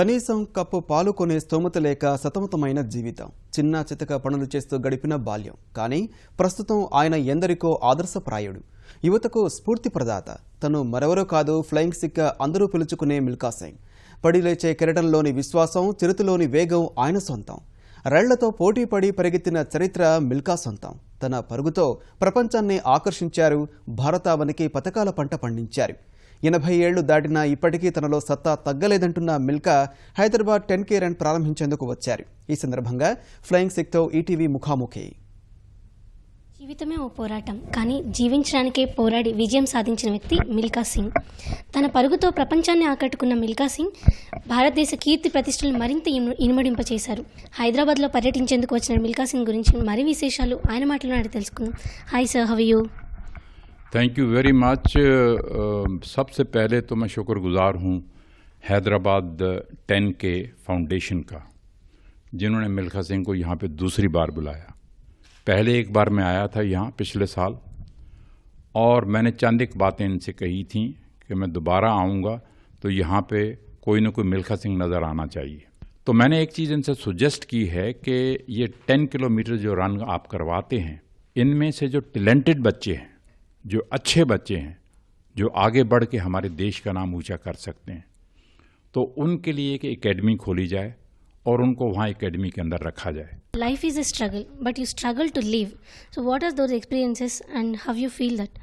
కనీసం కప్పు పాలు కొనే స్తోమత లేక సతమతమైన జీవితం, చిన్న చితక పనులు చేస్తూ గడిపిన బాల్యం. కానీ ప్రస్తుతం ఆయన ఎందరికో ఆదర్శప్రాయుడు, యువతకు స్ఫూర్తి ప్రదాత. తను మరెవరో కాదు, ఫ్లయింగ్ సిక్ అందరూ పిలుచుకునే మిల్కా సింగ్. పడిలేచే కెరటంలోని విశ్వాసం, చిరుతలోని వేగం ఆయన సొంతం. రైళ్లతో పోటీ పడి పరిగెత్తిన చరిత్ర మిల్కా సొంతం. తన పరుగుతో ప్రపంచాన్ని ఆకర్షించారు, భారతావనికి పతకాల పంట పండించారు. 80 ఏళ్లు దాటినా ఇప్పటికీ తనలో సత్తా తగ్గలేదంటున్న మిల్కా హైదరాబాద్ 10K రన్ ప్రారంభించేందుకు వచ్చారు. ఈ సందర్భంగా ఫ్లయింగ్ సిక్తో ఈటీవీ ముఖాముఖి. జీవితమే ఓ పోరాటం, కానీ జీవించడానికే పోరాడి విజయం సాధించిన వ్యక్తి మిల్కా సింగ్. తన పరుగుతో ప్రపంచాన్ని ఆకట్టుకున్న మిల్కా సింగ్ భారతదేశ కీర్తి ప్రతిష్టలు మరింత ఇనుమడింపచేశారు. హైదరాబాద్లో పర్యటించేందుకు వచ్చిన మిల్కా సింగ్ గురించి మరి విశేషాలు ఆయన మాటలను తెలుసుకుందాం. Hi sir, how are you? Thank you very much. सबसे पहले तो मैं शुक्रगुजार हूँ हैदराबाद 10K फाउंडेशन का, जिन्होंने मिल्खा सिंह को यहाँ पे दूसरी बार बुलाया। पहले एक बार मैं आया था यहाँ पिछले साल, और मैंने चंद एक बातें इनसे कही थी कि मैं दोबारा आऊँगा तो यहाँ पे कोई न कोई मिल्खा सिंह नज़र आना चाहिए। तो मैंने एक चीज़ इनसे सुजेस्ट की है कि ये 10 किलोमीटर जो रन आप करवाते हैं, इनमें से जो टैलेंटेड बच्चे हैं, जो अच्छे बच्चे हैं, जो आगे बढ़ के हमारे देश का नाम ऊंचा कर सकते हैं, तो उनके लिए एक एकेडमी खोली जाए और उनको वहाँ एकेडमी के अंदर रखा जाए। Life is a struggle, but you struggle to live. So what are those experiences and how you feel that?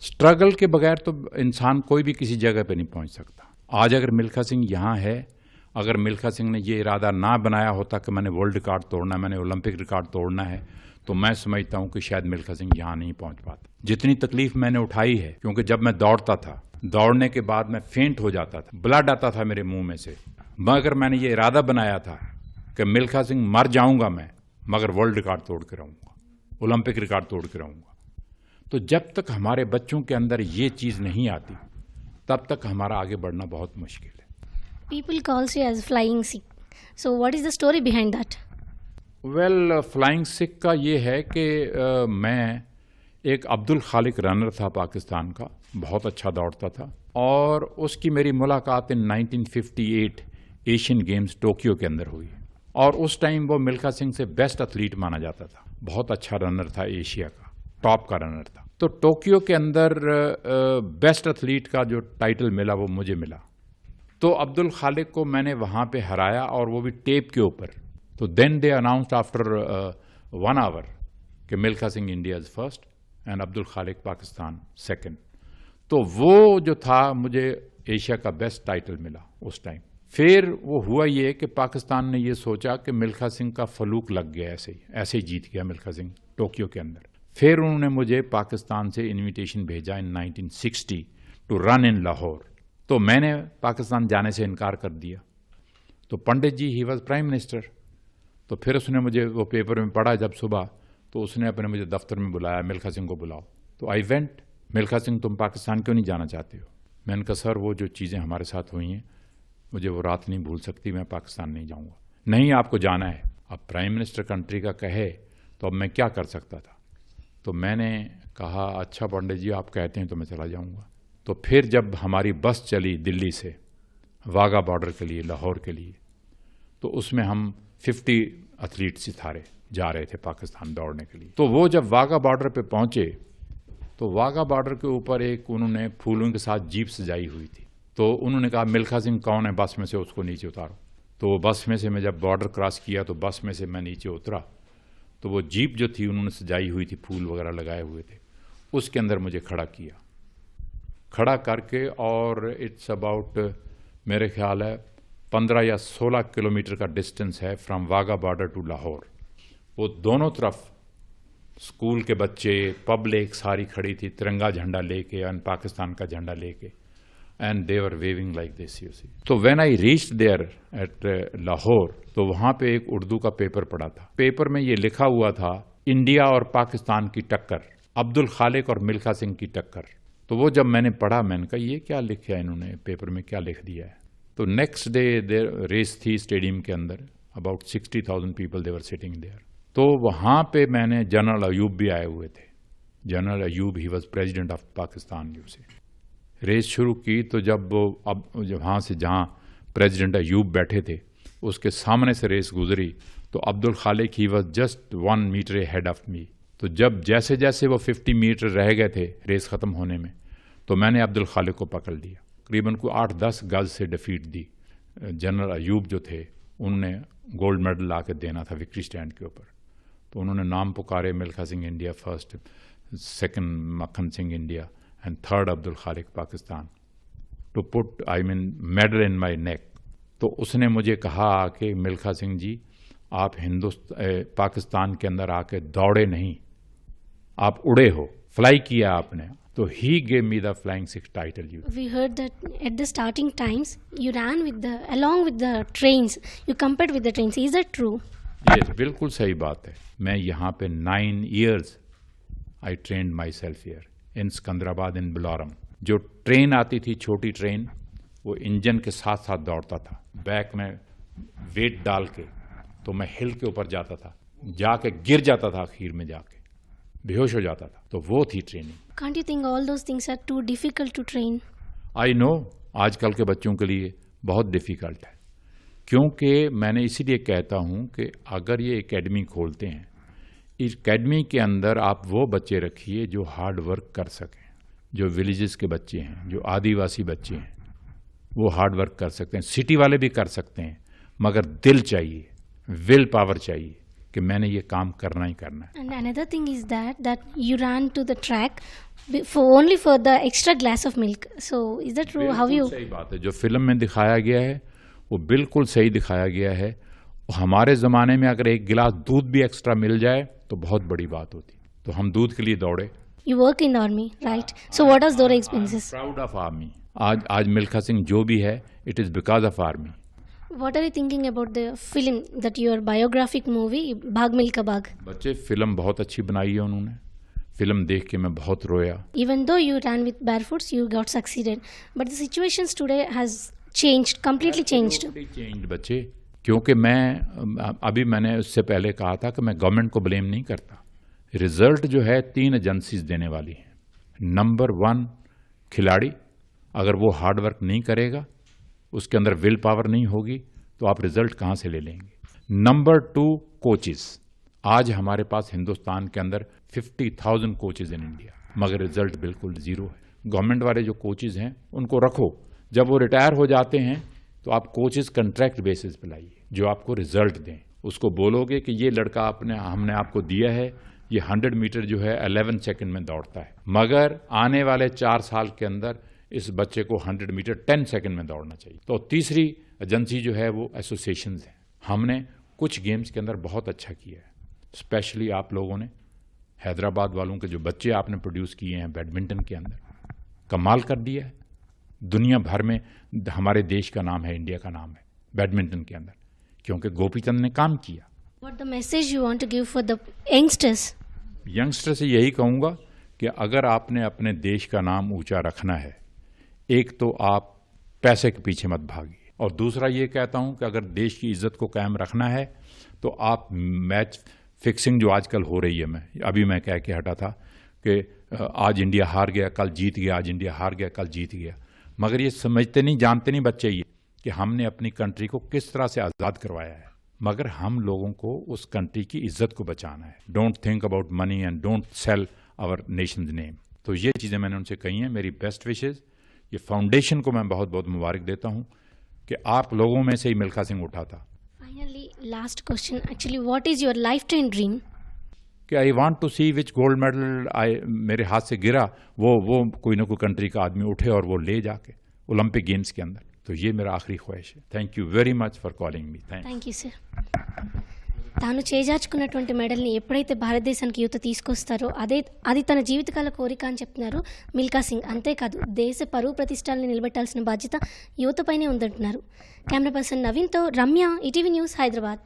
Struggle के बगैर तो इंसान कोई भी किसी जगह पे नहीं पहुँच सकता। आज अगर मिल्खा सिंह यहाँ है, अगर मिल्खा सिंह ने ये इरादा ना बनाया होता कि मैंने वर्ल्ड रिकॉर्ड तोड़ना है, मैंने ओलंपिक रिकॉर्ड तोड़ना है, तो मैं समझता हूँ कि शायद मिल्खा सिंह यहाँ नहीं पहुँच पाता। जितनी तकलीफ मैंने उठाई है, क्योंकि जब मैं दौड़ता था, दौड़ने के बाद मैं फेंट हो जाता था, ब्लड आता था मेरे मुंह में से, मगर मैंने ये इरादा बनाया था कि मिल्खा सिंह मर जाऊंगा मैं, मगर वर्ल्ड रिकॉर्ड तोड़ के रहूंगा, ओलंपिक रिकॉर्ड तोड़ के रहूंगा। तो जब तक हमारे बच्चों के अंदर ये चीज़ नहीं आती, तब तक हमारा आगे बढ़ना बहुत मुश्किल है। People calls you as flying Sikh, so what is the story behind that? Well, flying Sikh का ये है कि मैं एक अब्दुल खालिक रनर था पाकिस्तान का, बहुत अच्छा दौड़ता था, और उसकी मेरी मुलाकात इन 1958 एशियन गेम्स टोक्यो के अंदर हुई, और उस टाइम वो मिल्खा सिंह से बेस्ट एथलीट माना जाता था। बहुत अच्छा रनर था, एशिया का टॉप का रनर था। तो टोक्यो के अंदर बेस्ट एथलीट का जो टाइटल मिला वो मुझे मिला। तो अब्दुल खालिक को मैंने वहाँ पे हराया, और वो भी टेप के ऊपर। तो then they announced after 1 hour कि Milkha Singh India is first and Abdul Khaliq Pakistan second. तो वो जो था, मुझे एशिया का बेस्ट टाइटल मिला उस टाइम। फिर वो हुआ ये कि पाकिस्तान ने ये सोचा कि मिल्खा सिंह का फलूक लग गया, ऐसे ही जीत गया मिल्खा सिंह टोक्यो के अंदर। फिर उन्होंने मुझे पाकिस्तान से इन्विटेशन भेजा इन 1960 टू रन इन लाहौर। तो मैंने पाकिस्तान जाने से इनकार कर दिया। तो पंडित जी, ही वॉज प्राइम मिनिस्टर, तो फिर उसने मुझे वो पेपर में पढ़ा जब सुबह, तो उसने अपने मुझे दफ्तर में बुलाया, मिल्खा सिंह को बुलाओ। तो आई वेंट। मिल्खा सिंह, तुम पाकिस्तान क्यों नहीं जाना चाहते हो? मैंने कहा सर, वो जो चीज़ें हमारे साथ हुई हैं, मुझे वो रात नहीं भूल सकती, मैं पाकिस्तान नहीं जाऊँगा। नहीं, आपको जाना है। अब प्राइम मिनिस्टर कंट्री का कहे तो अब मैं क्या कर सकता था? तो मैंने कहा अच्छा पंडित जी, आप कहते हैं तो मैं चला जाऊँगा। तो फिर जब हमारी बस चली दिल्ली से वाघा बॉर्डर के लिए, लाहौर के लिए, तो उसमें हम 50 एथलीट सितारे जा रहे थे पाकिस्तान दौड़ने के लिए। तो वो जब वाघा बॉर्डर पे पहुंचे, तो वाघा बॉर्डर के ऊपर एक उन्होंने फूलों के साथ जीप सजाई हुई थी। तो उन्होंने कहा मिल्खा सिंह कौन है, बस में से उसको नीचे उतारो। तो वो बस में से, मैं जब बॉर्डर क्रॉस किया तो बस में से मैं नीचे उतरा, तो वो जीप जो थी उन्होंने सजाई हुई थी, फूल वगैरह लगाए हुए थे, उसके अंदर मुझे खड़ा किया। खड़ा करके, और इट्स अबाउट मेरे ख्याल है 15 या 16 किलोमीटर का डिस्टेंस है from Wagah border to Lahore. वो दोनों तरफ स्कूल के बच्चे, पब्लिक सारी खड़ी थी, तिरंगा झंडा लेके, एंड पाकिस्तान का झंडा लेके, and they were waving like this, you see. तो when I reached there at Lahore, तो वहाँ पे एक उर्दू का पेपर पढ़ा था। पेपर में ये लिखा हुआ था, इंडिया और पाकिस्तान की टक्कर, अब्दुल खालिक और मिल्खा सिंह की टक्कर। तो वो जब मैंने पढ़ा, मैंने कहा ये क्या लिखा है इन्होंने पेपर में, क्या लिख दिया है। तो नेक्स्ट डे देर रेस थी स्टेडियम के अंदर, about 60,000 people they were sitting there. तो वहाँ पे मैंने जनरल अयूब भी आए हुए थे। General Ayub, he was president of Pakistan, you से। रेस शुरू की, तो जब वहाँ से जहाँ प्रेसिडेंट अयूब बैठे थे, उसके सामने से रेस गुजरी तो Abdul Khaliq he was just 1 metre head of me. तो जब जैसे जैसे वो 50 मीटर रह गए थे रेस ख़त्म होने में, तो मैंने अब्दुल खालिक को पकड़ लिया, करीबन को 8-10 गज से डिफीट दी। जनरल अयूब जो थे उनने गोल्ड मेडल ला के देना था विक्ट्री स्टैंड के ऊपर, तो उन्होंने नाम पुकारे, Milkha Singh India first, second Makhan Singh India and third Abdul Khaliq Pakistan, to put medal in my neck. तो उसने मुझे कहा कि मिल्खा सिंह जी, आप पाकिस्तान के अंदर आके दौड़े नहीं, आप उड़े हो, फ्लाई किया आपने। तो he gave me the flying six title. We heard that at the starting times you ran along with the trains, you compared with the trains. Is that true? Yes, बिल्कुल सही बात है। मैं यहाँ पे 9 years I trained myself here in Secunderabad इन बुलारम। जो train आती थी, छोटी ट्रेन, वो इंजन के साथ साथ दौड़ता था, बैक में वेट डाल के, तो मैं हिल के ऊपर जाता था, जाके गिर जाता था, आखिर में जाके बेहोश हो जाता था। तो वो थी training. Can't you think all those things are too difficult to train? I know आजकल के बच्चों के लिए बहुत डिफ़िकल्ट है, क्योंकि मैंने इसीलिए कहता हूँ कि अगर ये एकेडमी खोलते हैं, इस एकेडमी के अंदर आप वो बच्चे रखिए जो हार्ड वर्क कर सकें। जो विलेजेस के बच्चे हैं, जो आदिवासी बच्चे हैं, वो हार्ड वर्क कर सकते हैं। सिटी वाले भी कर सकते हैं, मगर दिल चाहिए, विल पावर चाहिए कि मैंने ये काम करना ही करना है। And another thing is that you ran to the track only for the extra glass of milk. So is that true? How you? सही बात है। जो फिल्म में दिखाया गया है वो बिल्कुल सही दिखाया गया है। हमारे ज़माने में अगर एक गिलास दूध भी एक्स्ट्रा मिल जाए तो बहुत बड़ी बात होती, तो हम दूध के लिए दौड़े। You work in army, right? So what are those experiences? Proud of army. आज मिल्खा सिंह जो भी है, it is because of army. What are you thinking about the film, that your biographic movie, Bhag Milka Bhag? बच्चे, film बहुत अच्छी बनाई है उन्होंने। फिल्म देख के मैं बहुत रोया। Even though you ran with barefoots, you got succeeded. But the situations today has changed, completely changed. Change बच्चे, क्योंकि मैंने उससे पहले कहा था कि मैं गवर्नमेंट को ब्लेम नहीं करता। रिजल्ट जो है 3 एजेंसीज देने वाली हैं। नंबर 1 खिलाड़ी, अगर वो हार्ड वर्क नहीं करेगा, उसके अंदर विल पावर नहीं होगी, तो आप रिजल्ट कहाँ से ले लेंगे। Number 2 coaches. आज हमारे पास हिंदुस्तान के अंदर 50,000 कोचेज इन इंडिया, मगर रिजल्ट बिल्कुल ज़ीरो है। गवर्नमेंट वाले जो कोचेज हैं उनको रखो, जब वो रिटायर हो जाते हैं तो आप कोचेज कंट्रैक्ट बेसिस पे लाइए, जो आपको रिजल्ट दें। उसको बोलोगे कि ये लड़का हमने आपको दिया है, ये 100 मीटर जो है 11 सेकंड में दौड़ता है, मगर आने वाले 4 साल के अंदर इस बच्चे को 100 मीटर 10 सेकंड में दौड़ना चाहिए। तो तीसरी एजेंसी जो है वो एसोसिएशंस है। हमने कुछ गेम्स के अंदर बहुत अच्छा किया है, स्पेशली आप लोगों ने, हैदराबाद वालों के जो बच्चे आपने प्रोड्यूस किए हैं बैडमिंटन के अंदर, कमाल कर दिया है। दुनिया भर में हमारे देश का नाम है, इंडिया का नाम है बैडमिंटन के अंदर, क्योंकि गोपीचंद ने काम किया। What the message you want to give for the youngsters? Youngster से यही कहूँगा कि अगर आपने अपने देश का नाम ऊंचा रखना है, एक तो आप पैसे के पीछे मत भागिए, और दूसरा ये कहता हूँ कि अगर देश की इज्जत को कायम रखना है तो आप मैच फिक्सिंग जो आजकल हो रही है, मैं कह के हटा था कि आज इंडिया हार गया कल जीत गया, आज इंडिया हार गया कल जीत गया, मगर ये समझते नहीं, जानते नहीं बच्चे ये कि हमने अपनी कंट्री को किस तरह से आज़ाद करवाया है, मगर हम लोगों को उस कंट्री की इज्जत को बचाना है। Don't think about money and don't sell our nation's name. तो ये चीज़ें मैंने उनसे कही हैं। मेरी बेस्ट विशेज़, ये फाउंडेशन को मैं बहुत बहुत मुबारक देता हूँ कि आप लोगों में से ही मिल्खा सिंह उठा था। Finally, last question. Actually, what is your lifetime dream? कि I want to see which gold medal मेरे हाथ से गिरा, वो कोई ना कोई कंट्री का आदमी उठे और वो ले जाके ओलंपिक गेम्स के अंदर। तो ये मेरा आखिरी ख्वाहिश है। Thank you very much for calling me. Thank you sir. తాను చేజార్చుకున్నటువంటి మెడల్ని ఎప్పుడైతే భారతదేశానికి యువత తీసుకొస్తారో అది తన జీవితకాల కోరిక అని చెప్తున్నారు మిల్కా సింగ్. అంతేకాదు, దేశ పరువు ప్రతిష్టల్ని నిలబెట్టాల్సిన బాధ్యత యువతపైనే ఉందంటున్నారు. కెమెరా పర్సన్ నవీన్తో రమ్య, ఈటీవీ న్యూస్, హైదరాబాద్.